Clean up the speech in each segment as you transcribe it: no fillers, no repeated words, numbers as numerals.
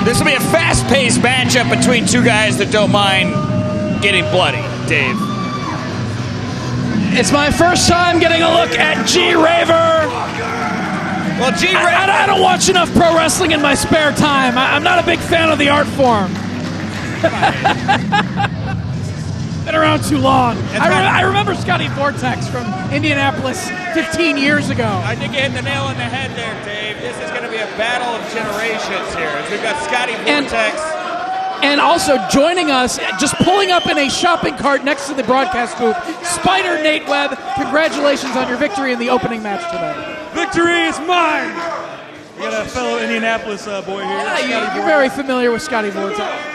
This will be a fast-paced matchup between two guys that don't mind getting bloody, Dave. It's my first time getting a look at G-Raver. Well, G-Raver... I don't watch enough pro wrestling in my spare time. I'm not a big fan of the art form. Been around too long. I remember Scotty Vortekz from Indianapolis 15 years ago. I think you hit the nail on the head there, Dave. This is going to be a battle of generations here. We've got Scotty Vortekz. And also joining us, just pulling up in a shopping cart next to the broadcast booth, Spider Nate Webb. Congratulations on your victory in the opening match today. Victory is mine. We got a fellow Indianapolis boy here. Yeah, you're very familiar with Scotty Vortekz.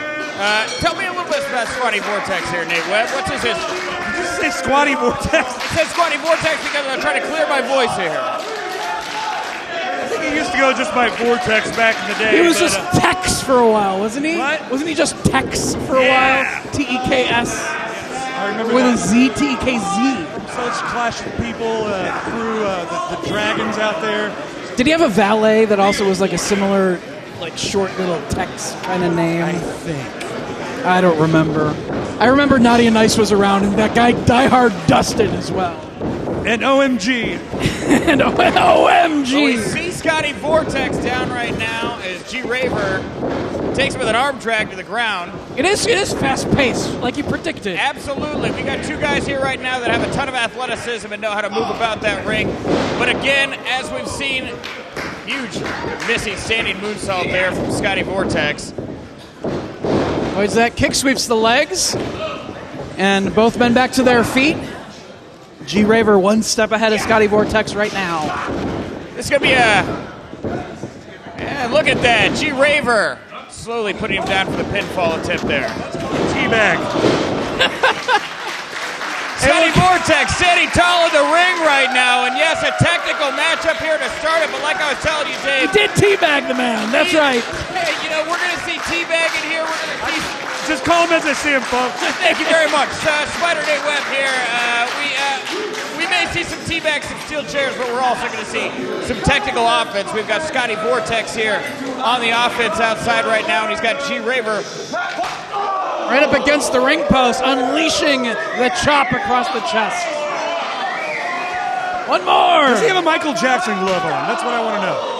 Tell me a little bit about Scotty Vortekz here, Nate Webb. What's his history? Did you say Scotty Vortekz? It says Scotty Vortekz because I'm trying to clear my voice here. I think he used to go just by Vortex back in the day. He was just Tex for a while, wasn't he? What? Wasn't he just Tex for a while? T-E-K-S. I remember with that. a Z, T-E-K-Z. Such clash of people through the dragons out there. Did he have a valet that also was like a similar, like short little Tex kind of name? I think. I don't remember. I remember Naughty and Nice was around, and that guy Die Hard Dustin as well. And OMG. And OMG. Well, we see Scotty Vortekz down right now as G-Raver takes him with an arm drag to the ground. It is fast-paced, like you predicted. Absolutely. We got two guys here right now that have a ton of athleticism and know how to move about that ring. But again, as we've seen, huge missing standing moonsault there from Scotty Vortekz. As that kick sweeps the legs, and both men back to their feet. G-Raver one step ahead of Scotty Vortekz right now. This is going to be a... Yeah, look at that. G-Raver slowly putting him down for the pinfall attempt there. Teabag. Scotty Vortekz standing tall in the ring right now, and yes, a technical matchup here to start it, but like I was telling you, Dave... He did teabag the man, that's right. Hey, you know, we're going to see teabagging here. We're going to see... Just call him as I see him, folks. Thank you very much. Spider Nate Webb here. We may see some teabags, some steel chairs, but we're also going to see some technical offense. We've got Scotty Vortekz here on the offense outside right now, and he's got G-Raver right up against the ring post, unleashing the chop across the chest. One more. Does he have a Michael Jackson glove on? That's what I want to know.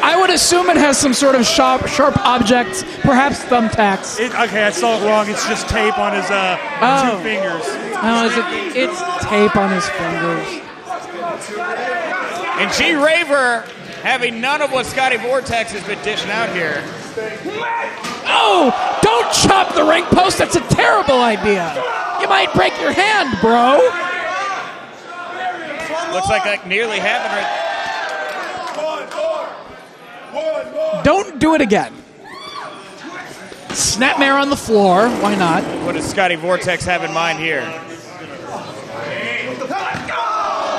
I would assume it has some sort of sharp objects, perhaps thumbtacks. Okay, I saw it wrong. It's just tape on his 2 fingers. No, it's tape on his fingers. and G-Raver having none of what Scotty Vortekz has been dishing out here. Oh, don't chop the ring post. That's a terrible idea. You might break your hand, bro. Looks like nearly happened right. Don't do it again. Snapmare on the floor. Why not? What does Scotty Vortekz have in mind here?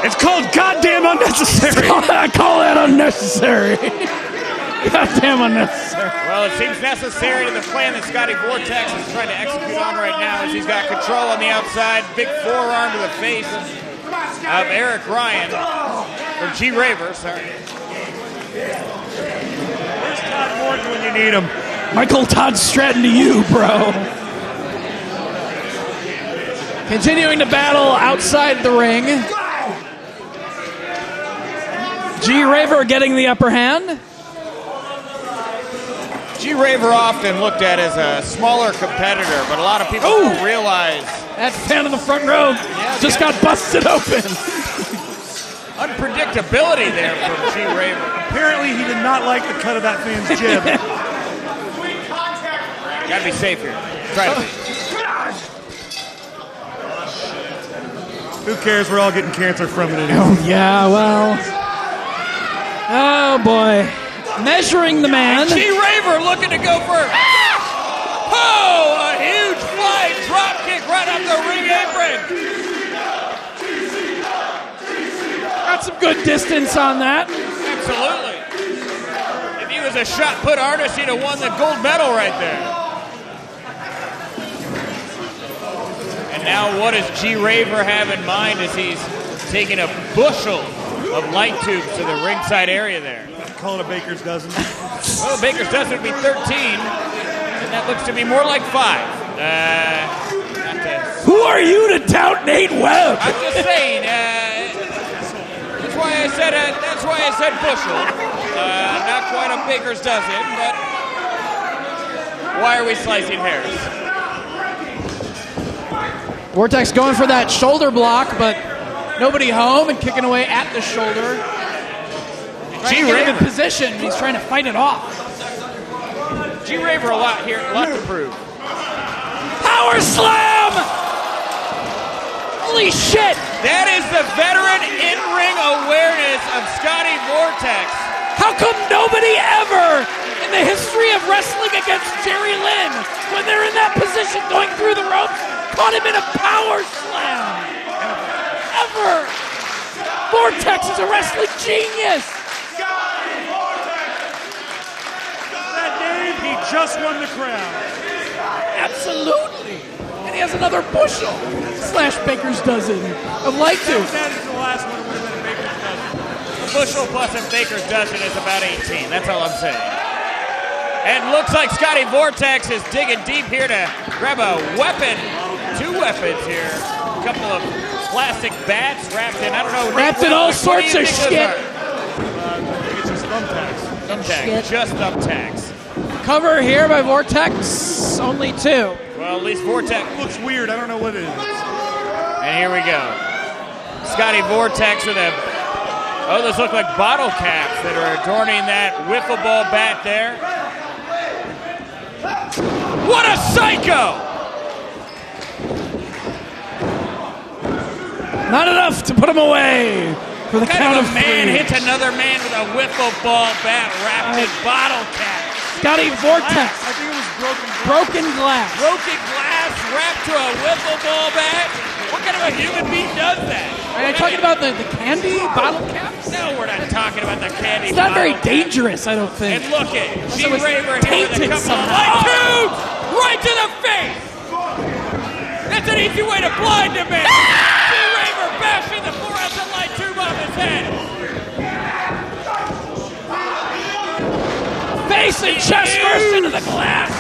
It's called goddamn unnecessary. I call that unnecessary. Goddamn unnecessary. Well, it seems necessary to the plan that Scotty Vortekz is trying to execute on right now as he's got control on the outside. Big forearm to the face of Eric Ryan. Or G-Raver, sorry. Where's Todd Morton when you need him? Michael Todd Stratton to you, bro. Continuing to battle outside the ring. G-Raver getting the upper hand. G-Raver often looked at as a smaller competitor, but a lot of people don't realize. That fan in the front row just got busted open. Unpredictability there from G-Raver. Apparently he did not like the cut of that fan's jib. Gotta be safe here. Try to be. Who cares? We're all getting cancer from it anyway. Oh, yeah, well. Oh, boy. Measuring the man. G-Raver looking to go for... Oh, a huge flying drop kick right off the ring apron. Got some good distance on that. Absolutely. If he was a shot put artist, he'd have won the gold medal right there. And now what does G-Raver have in mind as he's taking a bushel of light tubes to the ringside area there. Call it a baker's dozen. Well, baker's dozen would be 13, and that looks to be more like 5. Who are you to doubt Nate Webb? I'm just saying. That's why I said bushel. Not quite a baker's dozen, but why are we slicing hairs? Vortekz going for that shoulder block, but nobody home and kicking away at the shoulder. G-Raver in position. He's trying to fight it off. G-Raver a lot to prove. Power slam! Holy shit! That is the veteran in-ring awareness of Scotty Vortekz. How come nobody ever in the history of wrestling against Jerry Lynn, when they're in that position going through the ropes, caught him in a power slam? Ever! Vortekz is a wrestling genius! That name, he just won the crowd. Absolutely! And he has another bushel / baker's dozen of light tubes. That is the last one. It would have been a baker's dozen. A bushel plus a baker's dozen is about 18. That's all I'm saying. And looks like Scotty Vortekz is digging deep here to grab a weapon. 2 weapons here. A couple of plastic bats wrapped in, I don't know. Wrapped in all sorts of shit. I think it's just thumbtacks. Thumbtacks, just thumbtacks. Cover here by Vortekz, only 2. Well, at least Vortekz. Looks weird. I don't know what it is. And here we go. Scotty Vortekz with a, those look like bottle caps that are adorning that wiffle ball bat there. What a psycho! Not enough to put him away for the count of 3. Man hits another man with a wiffle ball bat wrapped in bottle caps. Scotty Vortekz. I think it was broken glass. Broken glass. Broken glass wrapped to a wiffle ball bat? What kind of a human being does that? Are you talking about the candy bottle caps? No, we're not talking about the candy. It's not very bottle dangerous, I don't think. And look at So G-Raver it's here with a tainted couple of somehow. light tubes right to the face. That's an easy way to blind a man. G-Raver bashing the fluorescent light tube off his head. Face and chest first into the glass.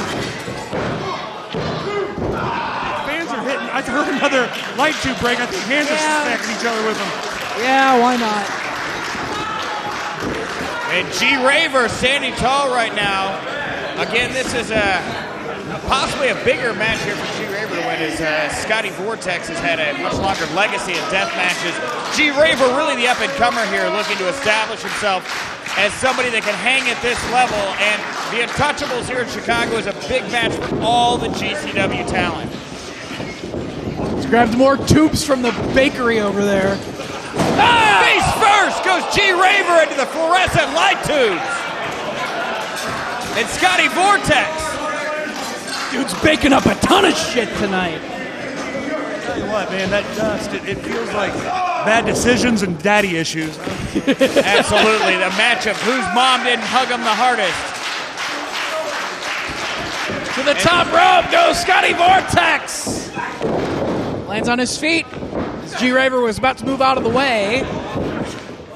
Fans are hitting. I heard another light tube break. I think hands are smacking each other with them. Yeah, why not? And G-Raver standing tall right now. Again, this is possibly a bigger match here for G-Raver to win, as Scotty Vortekz has had a much longer legacy in death matches. G-Raver really the up-and-comer here, looking to establish himself as somebody that can hang at this level. And the Untouchables here in Chicago is a big match for all the GCW talent. He's grabbed more tubes from the bakery over there. Face first goes G-Raver into the fluorescent light tubes. And Scotty Vortekz. Dude's baking up a ton of shit tonight. I'll tell you what, man, that dust, it feels like bad decisions and daddy issues. Absolutely, the match of whose mom didn't hug him the hardest. To the top rope goes Scotty Vortekz. Lands on his feet. As G-Raver was about to move out of the way.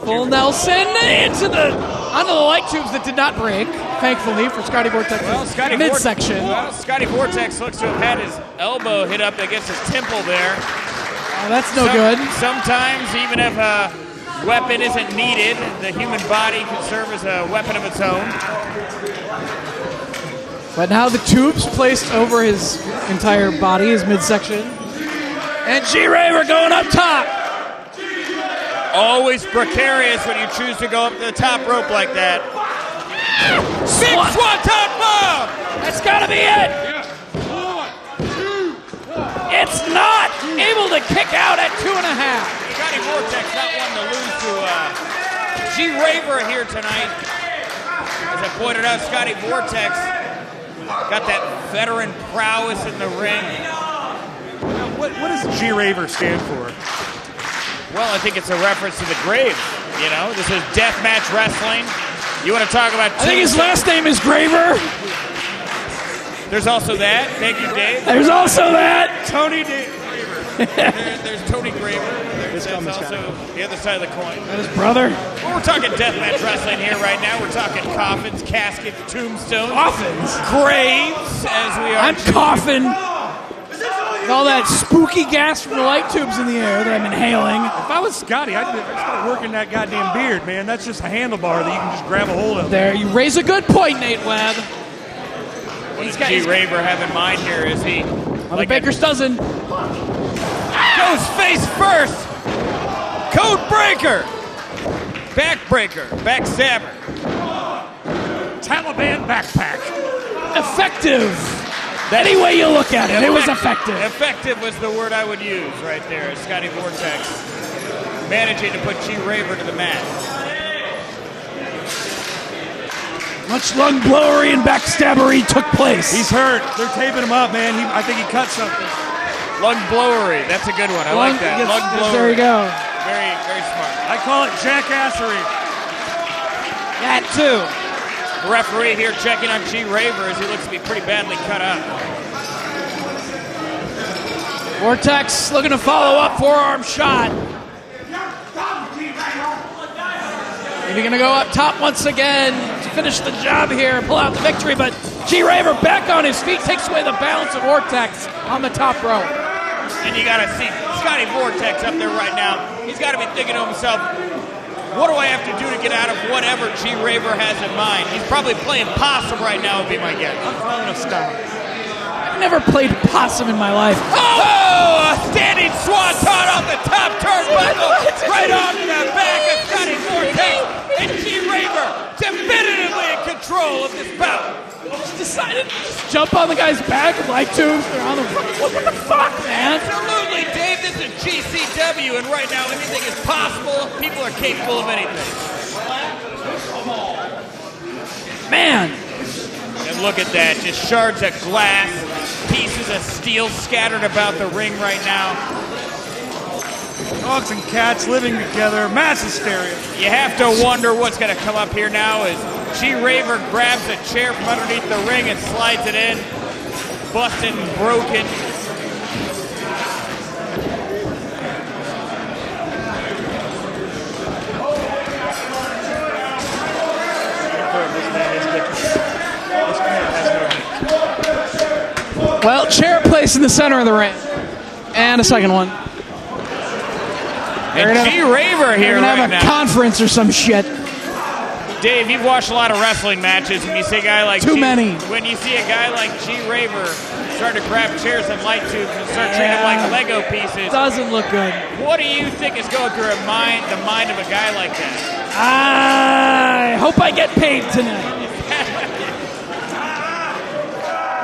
Full Nelson onto the light tubes that did not break, thankfully, for Scotty Vortex. Well, midsection. Scotty Vortekz looks to have had his elbow hit up against his temple there. Oh, that's no good. Sometimes, even if a weapon isn't needed, the human body can serve as a weapon of its own. But now the tubes placed over his entire body, his midsection. And G-Raver going up top. Always precarious when you choose to go up to the top rope like that. Big swanton bomb! That's gotta be it! It's not able to kick out at 2.5. Scotty Vortekz not one to lose to G-Raver here tonight. As I pointed out, Scotty Vortekz got that veteran prowess in the ring. What does G-Raver stand for? Well, I think it's a reference to the grave. You know, this is deathmatch wrestling. You want to talk about... I think his last name is Graver. There's also that. Thank you, Dave. There's also that. Tony Graver. There's Tony Graver. It's coming, also Scotty. the other side of the coin. And his brother. Well, we're talking deathmatch wrestling here right now. We're talking coffins, caskets, tombstones, Coffins. graves, as we are. I'm coughing. With all that spooky gas from the light tubes in the air that I'm inhaling. If I was Scotty, I'd start working that goddamn beard, man. That's just a handlebar that you can just grab a hold of. There, you raise a good point, Nate Webb. What does G-Raver have in mind here? Is he Well, the Baker's dozen. goes face first? Code breaker, backbreaker, backstabber. Taliban backpack. Effective. Any way you look at it, it was effective. Effective was the word I would use right there. Scotty Vortekz managing to put G-Raver to the mat. Much lung blowery and backstabbery took place. He's hurt. They're taping him up, man. I think he cut something. Lung blowery. That's a good one. I like that. Yes, Lung yes, blowery. there you go. Very, very smart. I call it jackassery. That too. The referee here checking on G-Raver as he looks to be pretty badly cut up. Vortekz looking to follow up, forearm shot. Maybe gonna go up top once again to finish the job here, pull out the victory, but G-Raver back on his feet, takes away the balance of Vortekz on the top row. And you gotta see Scotty Vortekz up there right now. He's gotta be thinking to himself, what do I have to do to get out of whatever G-Raver has in mind? He's probably playing possum right now, would be my guess. I'm calling a stop. I've never played possum in my life. Oh, a standing swanton off the top turnbuckle, right onto the back of Scotty Vortekz. And G-Raver definitively in control of this bout. Just decided to just jump on the guy's back with light tubes. They're on the what the fuck, man? Absolutely, Dave. This is GCW, and right now anything is possible. People are capable of anything. Man, And look at that, just shards of glass, pieces of steel scattered about the ring right now. Dogs and cats living together, mass hysteria. You have to wonder what's going to come up here now as G-Raver grabs a chair from underneath the ring and slides it in. Busted and broken. well, chair placed in the center of the ring, and a second one. And G-Raver here We're gonna right have a now. conference or some shit. Dave, you've watched a lot of wrestling matches, and you see a guy like Too many. When you see a guy like G-Raver start to grab chairs and light tubes and start treating them like Lego pieces, Doesn't look good. what do you think is going through the mind of a guy like that? I hope I get paid tonight.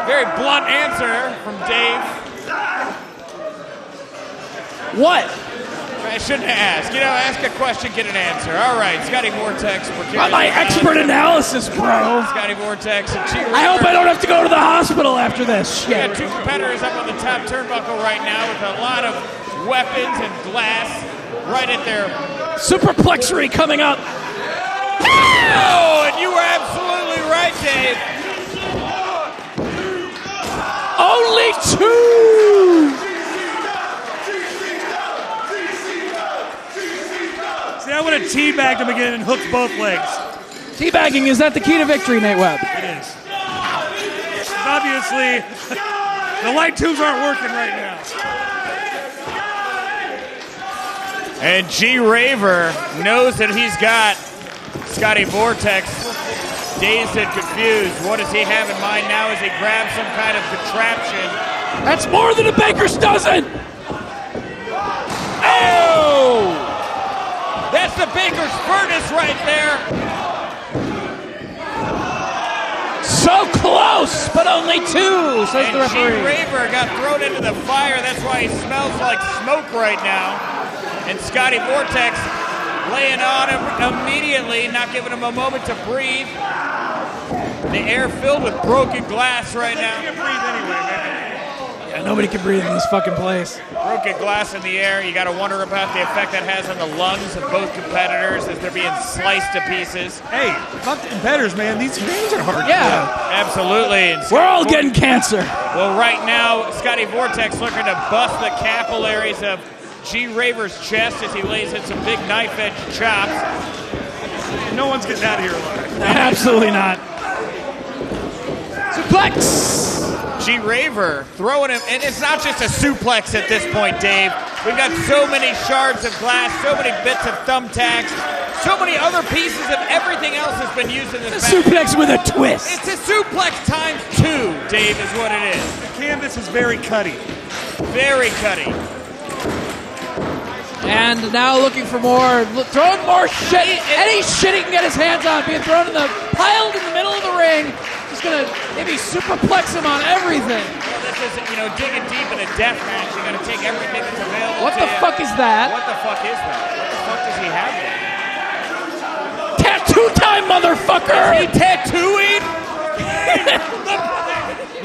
Very blunt answer from Dave. What? I shouldn't ask. You know, ask a question, get an answer. All right, Scotty Vortekz. My expert analysis, bro. Scotty Vortekz and G-Raver. I hope I don't have to go to the hospital after this We shit. got two competitors up on the top turnbuckle right now with a lot of weapons and glass right at their... Superplexery coming up. Oh, and you were absolutely right, Dave. Only two. See, I would have teabagged him again and hooked both legs. Teabagging, is that the key to victory, Nate Webb? It is. Obviously, the light tubes aren't working right now. And G-Raver knows that he's got Scotty Vortekz dazed and confused. What does he have in mind now as he grabs some kind of contraption? That's more than a baker's dozen. Oh! That's the baker's furnace right there. So close, but only two, says the And referee. G-Raver got thrown into the fire. That's why he smells like smoke right now. And Scotty Vortekz laying on him immediately, not giving him a moment to breathe. The air filled with broken glass right now. You can breathe anyway, man. Yeah, nobody can breathe in this fucking place. Broken glass in the air. You got to wonder about the effect that has on the lungs of both competitors as they're being sliced to pieces. Hey, fuck the competitors, man. These games are hard. Yeah, Absolutely. And we're all getting cancer. Well, right now, Scotty Vortekz looking to bust the capillaries of G-Raver's chest as he lays in some big knife edge chops. No one's getting out of here alive. Absolutely not. Suplex. G-Raver throwing him, and it's not just a suplex at this point, Dave. We've got so many shards of glass, so many bits of thumbtacks, so many other pieces of everything else has been used in this A suplex with a twist. It's a suplex times 2, Dave, is what it is. The canvas is very cutty. Very cutty. And now looking for more, throwing more shit. Any shit he can get his hands on, being thrown in the, piled in the middle of the ring. Just gonna maybe superplex him on everything. Well, this is, digging deep in a death match. You gotta take everything that's available What to the you. fuck is that? What the fuck is that? What the fuck does he have there? Tattoo time, motherfucker! Is he tattooing?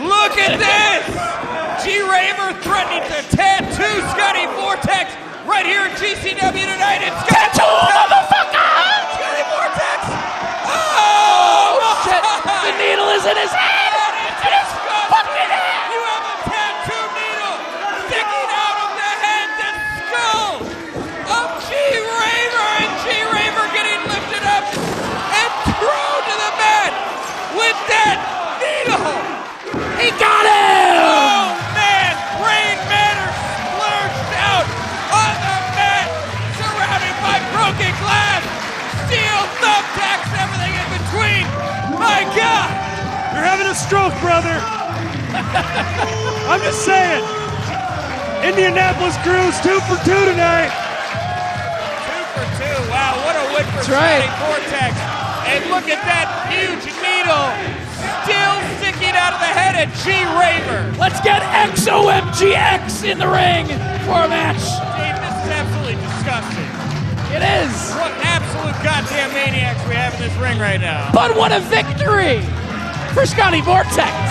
Look at this! G-Raver threatening to tattoo Scotty Vortekz right here in GCW tonight. It's Tattoo, motherfucker! Scotty Vortekz! Oh, shit! The needle is in his head! It is fucking head! You have a tattoo needle sticking out of the head and skull of G-Raver, and G-Raver getting lifted up and thrown to the mat with that needle! He got him! Oh man, brain matter splurged out on the mat, surrounded by broken glass, steel thumbtacks, everything in between. My God! You're having a stroke, brother. I'm just saying. Indianapolis Crews 2 for 2 tonight. 2 for 2. Wow, what a win for Scotty Vortekz. And look at that huge needle still sticking out of the head of G-Raver. Let's get XOMGX in the ring for a match. Dave, this is absolutely disgusting. It is. What absolute goddamn maniacs we have in this ring right now. But what a victory for Scotty Vortekz.